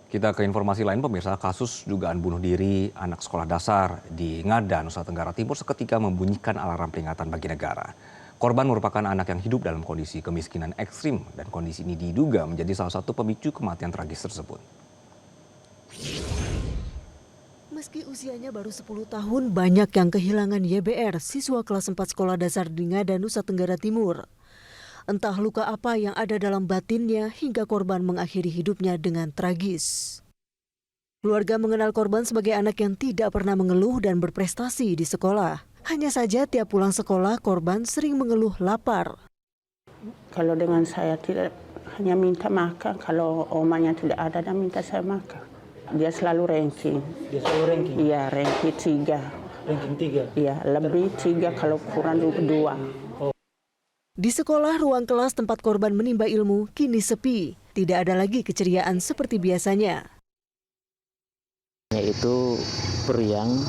Kita ke informasi lain, pemirsa. Kasus dugaan bunuh diri anak sekolah dasar di Ngada, Nusa Tenggara Timur seketika membunyikan alarm peringatan bagi negara. Korban merupakan anak yang hidup dalam kondisi kemiskinan ekstrim dan kondisi ini diduga menjadi salah satu pemicu kematian tragis tersebut. Meski usianya baru 10 tahun, banyak yang kehilangan YBR, siswa kelas 4 sekolah dasar di Ngada, Nusa Tenggara Timur. Entah luka apa yang ada dalam batinnya hingga korban mengakhiri hidupnya dengan tragis. Keluarga mengenal korban sebagai anak yang tidak pernah mengeluh dan berprestasi di sekolah. Hanya saja tiap pulang sekolah, korban sering mengeluh lapar. Kalau dengan saya tidak hanya minta makan, kalau omanya tidak ada dan minta saya makan. Dia selalu ranking. Dia selalu ranking? Iya, ranking 3. Ranking 3? Iya, lebih 3 kalau kurang 2. Di sekolah, ruang kelas tempat korban menimba ilmu kini sepi. Tidak ada lagi keceriaan seperti biasanya. Itu periang,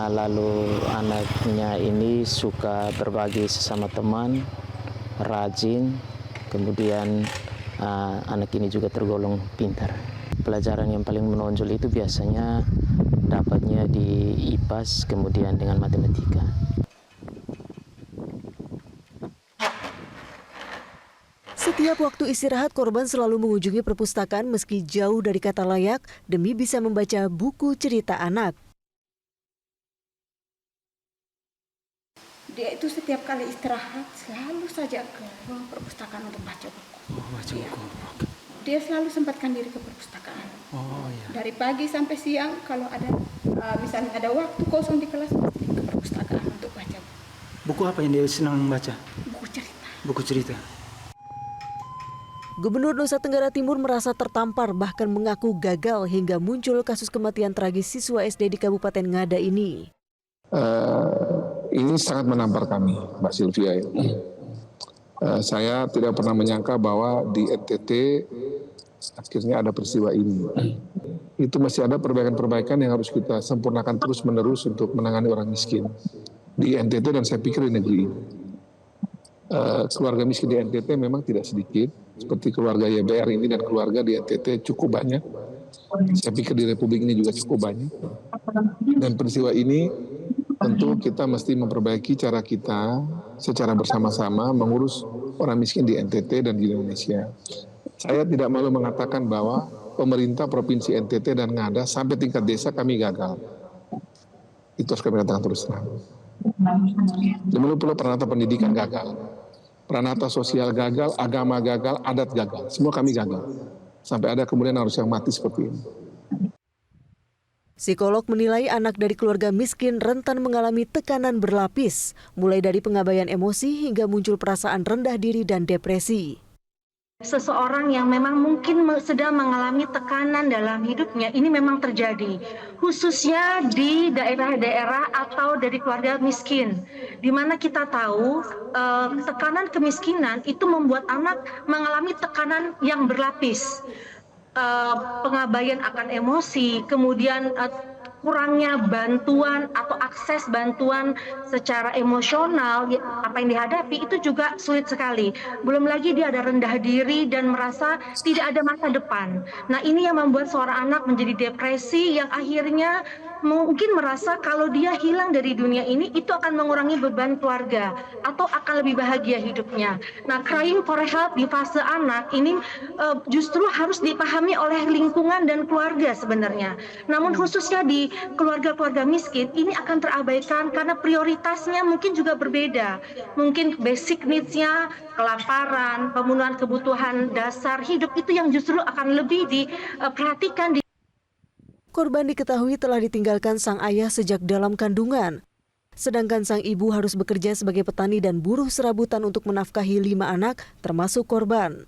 lalu anaknya ini suka berbagi sesama teman, rajin, kemudian anak ini juga tergolong pintar. Pelajaran yang paling menonjol itu biasanya dapatnya di IPAS, kemudian dengan matematika. Setiap waktu istirahat, korban selalu mengunjungi perpustakaan meski jauh dari kata layak demi bisa membaca buku cerita anak. Dia itu setiap kali istirahat selalu saja ke ruang perpustakaan untuk baca buku. Oh, baca buku. Dia selalu sempatkan diri ke perpustakaan. Oh, ya. Dari pagi sampai siang, kalau ada misalnya ada waktu kosong di kelas, pasti ke perpustakaan untuk baca buku. Buku apa yang dia senang baca? Buku cerita. Buku cerita. Gubernur Nusa Tenggara Timur merasa tertampar bahkan mengaku gagal hingga muncul kasus kematian tragis siswa SD di Kabupaten Ngada ini. Ini sangat menampar kami, Mbak Sylvia. Saya tidak pernah menyangka bahwa di NTT akhirnya ada peristiwa ini. Itu masih ada perbaikan-perbaikan yang harus kita sempurnakan terus-menerus untuk menangani orang miskin di NTT dan saya pikir di negeri ini. Keluarga miskin di NTT memang tidak sedikit, seperti keluarga YBR ini dan keluarga di NTT cukup banyak. Saya pikir di Republik ini juga cukup banyak. Dan peristiwa ini tentu kita mesti memperbaiki cara kita secara bersama-sama mengurus orang miskin di NTT dan di Indonesia. Saya tidak malu mengatakan bahwa pemerintah Provinsi NTT dan Ngada sampai tingkat desa kami gagal. Itu harus kami katakan terus terang. Demikian pula Pranata pendidikan gagal. Pranata sosial gagal, agama gagal, adat gagal. Semua kami gagal. Sampai ada kemudian harus yang mati seperti ini. Psikolog menilai anak dari keluarga miskin rentan mengalami tekanan berlapis, mulai dari pengabaian emosi hingga muncul perasaan rendah diri dan depresi. Seseorang yang memang mungkin sedang mengalami tekanan dalam hidupnya, ini memang terjadi, khususnya di daerah-daerah atau dari keluarga miskin, di mana kita tahu tekanan kemiskinan itu membuat anak mengalami tekanan yang berlapis, pengabaian akan emosi, kemudian kurangnya bantuan atau akses bantuan secara emosional, apa yang dihadapi itu juga sulit sekali. Belum lagi dia ada rendah diri dan merasa tidak ada masa depan. Nah, ini yang membuat seorang anak menjadi depresi yang akhirnya mungkin merasa kalau dia hilang dari dunia ini itu akan mengurangi beban keluarga atau akan lebih bahagia hidupnya. Nah, crying for help di fase anak ini justru harus dipahami oleh lingkungan dan keluarga sebenarnya. Namun khususnya di keluarga-keluarga miskin ini akan terabaikan karena prioritasnya mungkin juga berbeda. Mungkin basic needs-nya, kelaparan, pemenuhan kebutuhan dasar hidup itu yang justru akan lebih diperhatikan. Korban diketahui telah ditinggalkan sang ayah sejak dalam kandungan. Sedangkan sang ibu harus bekerja sebagai petani dan buruh serabutan untuk menafkahi 5 anak, termasuk korban.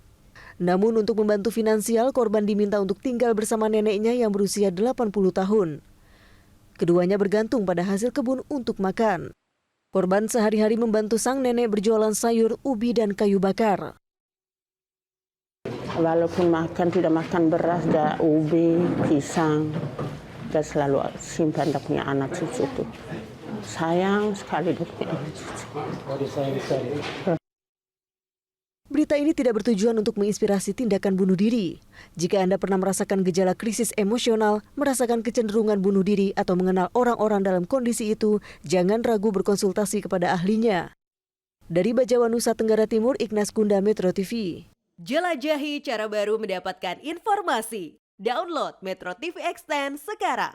Namun untuk membantu finansial, korban diminta untuk tinggal bersama neneknya yang berusia 80 tahun. Keduanya bergantung pada hasil kebun untuk makan. Korban sehari-hari membantu sang nenek berjualan sayur, ubi, dan kayu bakar. Walaupun makan tidak makan beras, dan ubi, pisang, dan selalu simpan dia punya anak cucu itu. Sayang sekali dia punya anak cucu. Berita Cerita ini tidak bertujuan untuk menginspirasi tindakan bunuh diri. Jika Anda pernah merasakan gejala krisis emosional, merasakan kecenderungan bunuh diri, atau mengenal orang-orang dalam kondisi itu, jangan ragu berkonsultasi kepada ahlinya. Dari Bajawa, Nusa Tenggara Timur, Ignas Gunda, Metro TV. Jelajahi cara baru mendapatkan informasi. Download Metro TV Extend sekarang.